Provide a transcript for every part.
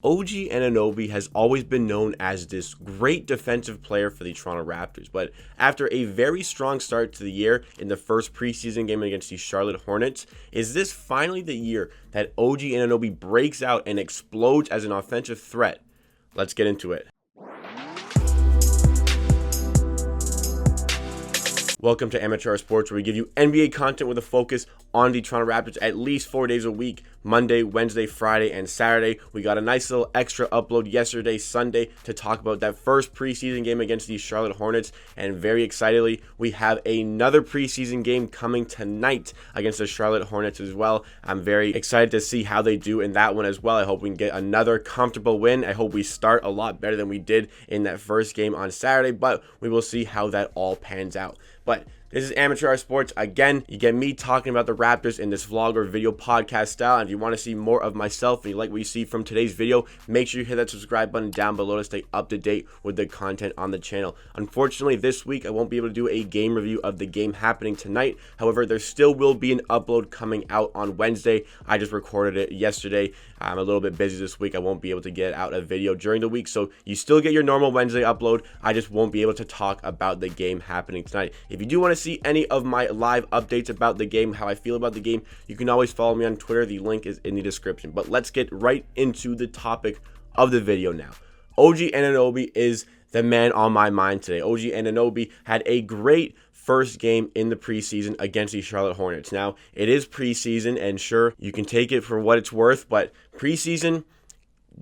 OG Anunoby has always been known as this great defensive player for the Toronto Raptors, but after a very strong start to the year in the first preseason game against the Charlotte Hornets, is this finally the year that OG Anunoby breaks out and explodes as an offensive threat? Let's get into it. Welcome to Amateur Sports, where we give you NBA content with a focus on the Toronto Raptors at least 4 days a week, Monday, Wednesday, Friday, and Saturday. We got a nice little extra upload yesterday, Sunday, to talk about that first preseason game against the Charlotte Hornets, and very excitedly, we have another preseason game coming tonight against the Charlotte Hornets as well. I'm very excited to see how they do in that one as well. I hope we can get another comfortable win. I hope we start a lot better than we did in that first game on Saturday, but we will see how that all pans out. But this is Amateur Sports. Again, you get me talking about the Raptors in this vlog or video podcast style. And if you want to see more of myself and you like what you see from today's video, make sure you hit that subscribe button down below to stay up to date with the content on the channel. Unfortunately, this week I won't be able to do a game review of the game happening tonight. However, there still will be an upload coming out on Wednesday. I just recorded it yesterday. I'm a little bit busy this week. I won't be able to get out a video during the week, so you still get your normal Wednesday upload. I just won't be able to talk about the game happening tonight. If you do want to see any of my live updates about the game, how I feel about the game, you can always follow me on Twitter. The link is in the description. But let's get right into the topic of the video now. OG Anunoby is the man on my mind today. OG Anunoby had a great first game in the preseason against the Charlotte Hornets. Now, it is preseason, and sure, you can take it for what it's worth, but preseason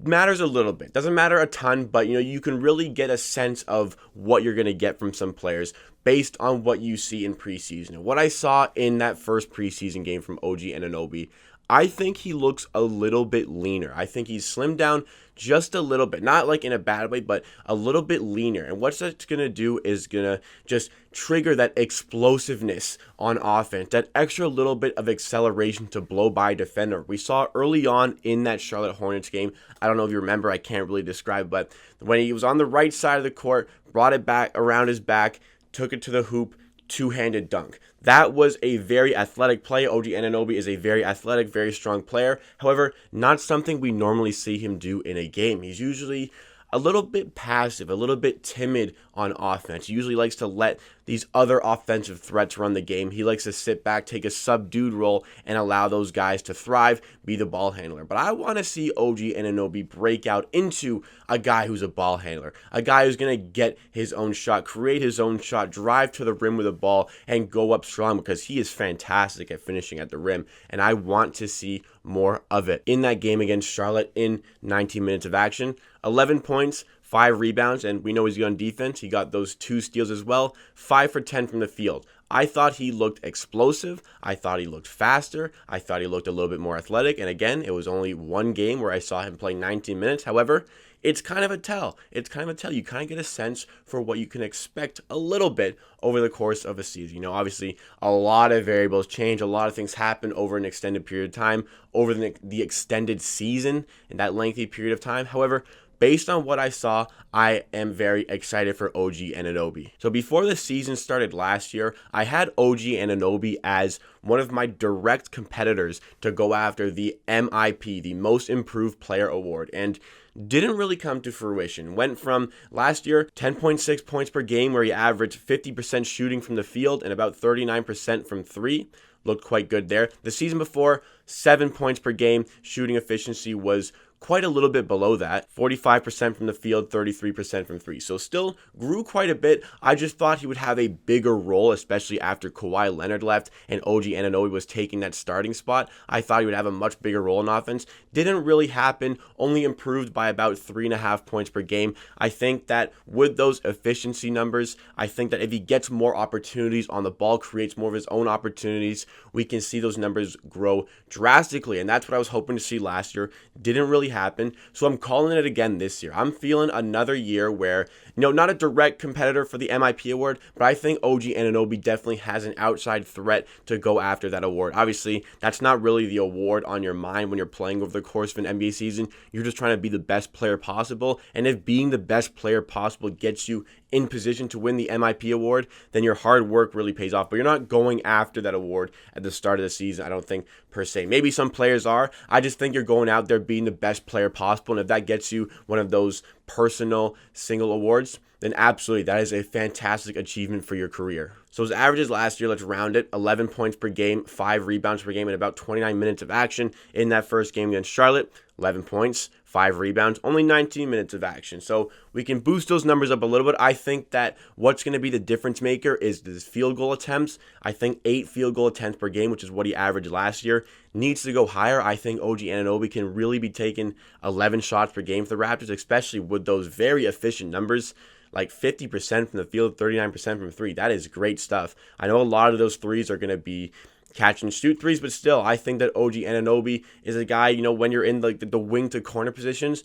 matters a little bit. Doesn't matter a ton, but you can really get a sense of what you're going to get from some players based on what you see in preseason. And what I saw in that first preseason game from OG Anunoby, I think he looks a little bit leaner. I think he's slimmed down just a little bit, not like in a bad way, but a little bit leaner. And what that's going to do is going to just trigger that explosiveness on offense, that extra little bit of acceleration to blow by a defender. We saw early on in that Charlotte Hornets game, I don't know if you remember, I can't really describe, but when he was on the right side of the court, brought it back around his back, took it to the hoop, two-handed dunk. That was a very athletic play. OG Anunoby is a very athletic, very strong player. However, not something we normally see him do in a game. He's usually a little bit passive, a little bit timid on offense. He usually likes to let these other offensive threats run the game. He likes to sit back, take a subdued role, and allow those guys to thrive, be the ball handler. But I want to see OG Anunoby break out into a guy who's a ball handler, a guy who's going to get his own shot, create his own shot, drive to the rim with a ball, and go up strong, because he is fantastic at finishing at the rim, and I want to see more of it. In that game against Charlotte, in 19 minutes of action, 11 points, 5 rebounds, and we know he's good on defense. He got those 2 steals as well, 5 for 10 from the field. I thought he looked explosive. I thought he looked faster. I thought he looked a little bit more athletic. And again, it was only one game where I saw him play 19 minutes. However, it's kind of a tell. You kind of get a sense for what you can expect a little bit over the course of a season. Obviously, a lot of variables change. A lot of things happen over an extended period of time, over the extended season, in that lengthy period of time. However, based on what I saw, I am very excited for OG Anunoby. So before the season started last year, I had OG Anunoby as one of my direct competitors to go after the MIP, the Most Improved Player Award, and didn't really come to fruition. Went from last year 10.6 points per game, where he averaged 50% shooting from the field and about 39% from three. Looked quite good there. The season before, 7 points per game. Shooting efficiency was quite a little bit below that, 45% from the field, 33% from three. So still grew quite a bit. I just thought he would have a bigger role, especially after Kawhi Leonard left and OG Anunoby was taking that starting spot. I thought he would have a much bigger role in offense. Didn't really happen, only improved by about 3.5 points per game. I think that with those efficiency numbers, I think that if he gets more opportunities on the ball, creates more of his own opportunities, we can see those numbers grow drastically. And that's what I was hoping to see last year. Didn't really happen. So I'm calling it again this year. I'm feeling another year where, not a direct competitor for the MIP award, but I think OG Anunoby definitely has an outside threat to go after that award. Obviously, that's not really the award on your mind when you're playing over the course of an NBA season. You're just trying to be the best player possible. And if being the best player possible gets you in position to win the MIP award, then your hard work really pays off. But you're not going after that award at the start of the season, I don't think, per se. Maybe some players are. I just think you're going out there being the best player possible. And if that gets you one of those personal single awards, then absolutely, that is a fantastic achievement for your career. So his averages last year, let's round it, 11 points per game, 5 rebounds per game, and about 29 minutes of action in that first game against Charlotte. 11 points, 5 rebounds, only 19 minutes of action. So we can boost those numbers up a little bit. I think that what's going to be the difference maker is his field goal attempts. I think 8 field goal attempts per game, which is what he averaged last year, needs to go higher. I think OG Anunoby can really be taking 11 shots per game for the Raptors, especially with those very efficient numbers. Like 50% from the field, 39% from 3. That is great stuff. I know a lot of those threes are going to be catch and shoot threes, but still, I think that OG Anunoby is a guy, when you're in like the wing to corner positions,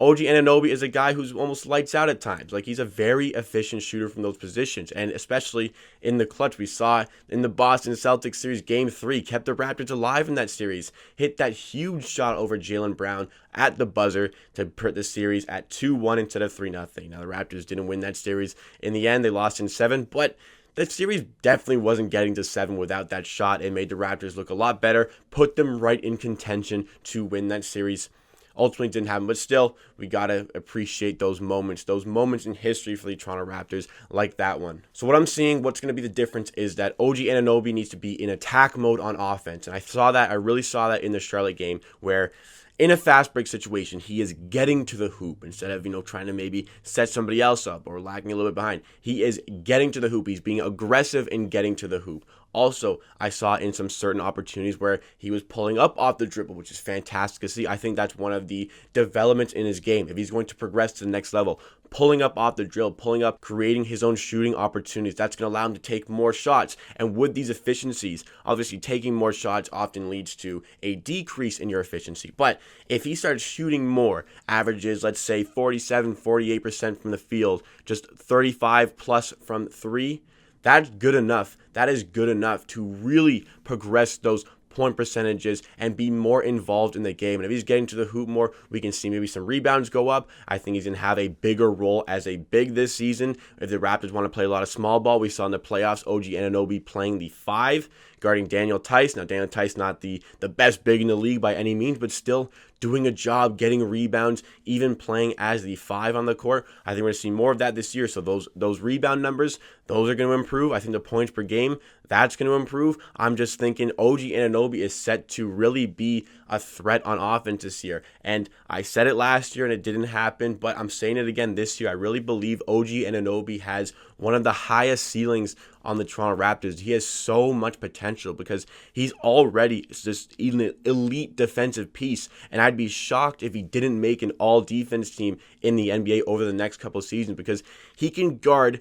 OG Anunoby is a guy who's almost lights out at times. Like, he's a very efficient shooter from those positions, and especially in the clutch. We saw in the Boston Celtics series, Game 3, kept the Raptors alive in that series. Hit that huge shot over Jaylen Brown at the buzzer to put the series at 2-1 instead of 3-0. Now, the Raptors didn't win that series. In the end, they lost in 7, but the series definitely wasn't getting to 7 without that shot. It made the Raptors look a lot better, put them right in contention to win that series. Ultimately didn't happen, but still, we got to appreciate those moments in history for the Toronto Raptors like that one. So what I'm seeing, what's going to be the difference is that OG Anunoby needs to be in attack mode on offense. And I really saw that in the Charlotte game where in a fast break situation, he is getting to the hoop instead of, trying to maybe set somebody else up or lagging a little bit behind. He is getting to the hoop. He's being aggressive in getting to the hoop. Also, I saw in some certain opportunities where he was pulling up off the dribble, which is fantastic to see. I think that's one of the developments in his game. If he's going to progress to the next level, pulling up off the drill, pulling up, creating his own shooting opportunities, that's going to allow him to take more shots. And with these efficiencies, obviously taking more shots often leads to a decrease in your efficiency. But if he starts shooting more, averages, let's say 47, 48% from the field, just 35 plus from 3, that's good enough. That is good enough to really progress those point percentages and be more involved in the game. And if he's getting to the hoop more, we can see maybe some rebounds go up. I think he's going to have a bigger role as a big this season. If the Raptors want to play a lot of small ball, we saw in the playoffs OG Anunoby playing the 5, guarding Daniel Tice. Now, Daniel Tice not the best big in the league by any means, but still doing a job, getting rebounds, even playing as the 5 on the court. I think we're going to see more of that this year. So those rebound numbers, those are going to improve. I think the points per game, that's going to improve. I'm just thinking OG Anunoby is set to really be a threat on offense this year. And I said it last year and it didn't happen, but I'm saying it again this year. I really believe OG Anunoby has one of the highest ceilings on the Toronto Raptors. He has so much potential because he's already just an elite defensive piece, and I'd be shocked if he didn't make an all-defense team in the NBA over the next couple of seasons because he can guard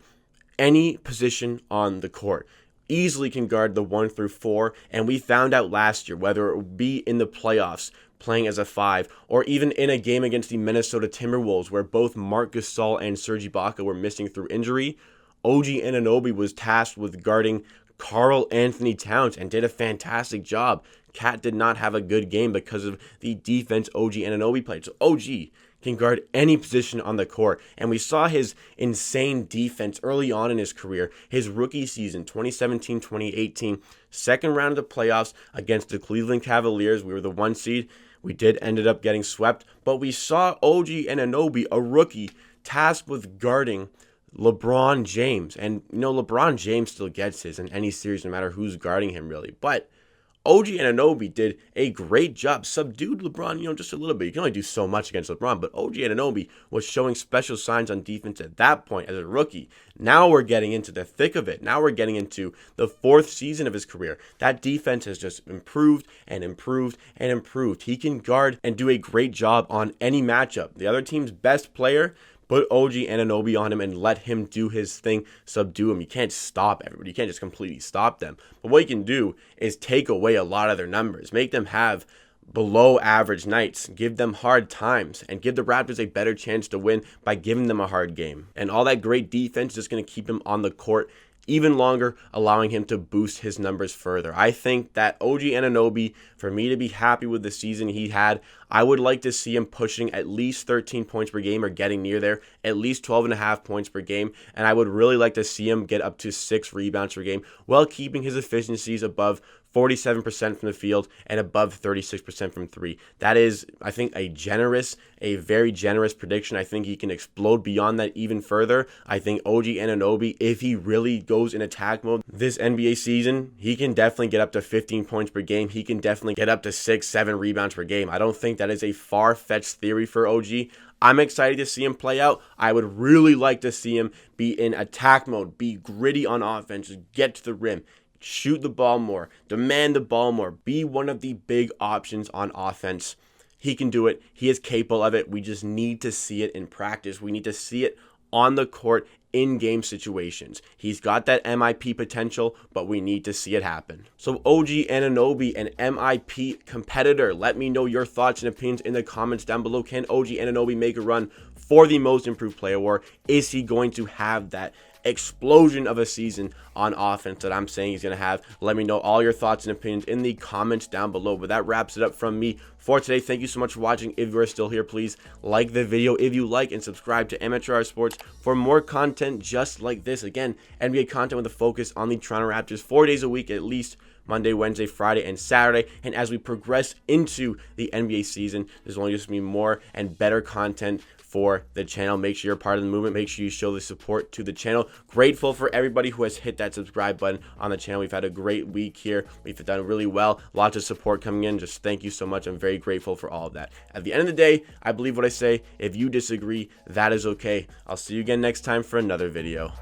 any position on the court. Easily can guard the 1 through 4, and we found out last year, whether it would be in the playoffs, playing as a 5, or even in a game against the Minnesota Timberwolves where both Marc Gasol and Serge Ibaka were missing through injury, OG Anunoby was tasked with guarding Karl Anthony Towns and did a fantastic job. Cat did not have a good game because of the defense OG Anunoby played. So OG can guard any position on the court. And we saw his insane defense early on in his career. His rookie season, 2017-2018, second round of the playoffs against the Cleveland Cavaliers. We were the 1 seed. We ended up getting swept. But we saw OG Anunoby, a rookie, tasked with guarding LeBron James. And, LeBron James still gets his in any series, no matter who's guarding him, really. But OG Anunoby did a great job, subdued LeBron, just a little bit. You can only do so much against LeBron, but OG Anunoby was showing special signs on defense at that point as a rookie. Now we're getting into the thick of it. Now we're getting into the 4th season of his career. That defense has just improved and improved and improved. He can guard and do a great job on any matchup. The other team's best player, put OG Anunoby on him and let him do his thing, subdue him. You can't stop everybody. You can't just completely stop them. But what you can do is take away a lot of their numbers, make them have below average nights, give them hard times, and give the Raptors a better chance to win by giving them a hard game. And all that great defense is just going to keep him on the court even longer, allowing him to boost his numbers further. I think that OG Anunoby, for me to be happy with the season he had, I would like to see him pushing at least 13 points per game or getting near there, at least 12.5 points per game, and I would really like to see him get up to 6 rebounds per game while keeping his efficiencies above 47% from the field and above 36% from three. That is, I think, a very generous prediction. I think he can explode beyond that even further. I think OG Anunoby, if he really goes in attack mode this NBA season, he can definitely get up to 15 points per game. He can definitely get up to 6, 7 rebounds per game. I don't think that is a far-fetched theory for OG. I'm excited to see him play out. I would really like to see him be in attack mode, be gritty on offense, just get to the rim, shoot the ball more, demand the ball more, be one of the big options on offense. He can do it. He is capable of it. We just need to see it in practice. We need to see it on the court in game situations. He's got that MIP potential, but we need to see it happen. So OG Anunoby, an MIP competitor, let me know your thoughts and opinions in the comments down below. Can OG Anunoby make a run for the most improved player award? Is he going to have that explosion of a season on offense that I'm saying he's going to have? Let me know all your thoughts and opinions in the comments down below. But that wraps it up from me for today. Thank you so much for watching. If you are still here, please like the video if you like, and subscribe to Amateur Hour Sports for more content just like this. Again, NBA content with a focus on the Toronto Raptors 4 days a week at least. Monday, Wednesday, Friday, and Saturday. And as we progress into the NBA season, there's only just going to be more and better content for the channel. Make sure you're part of the movement. Make sure you show the support to the channel. Grateful for everybody who has hit that subscribe button on the channel. We've had a great week here. We've done really well. Lots of support coming in. Just thank you so much. I'm very grateful for all of that. At the end of the day, I believe what I say. If you disagree, that is okay. I'll see you again next time for another video.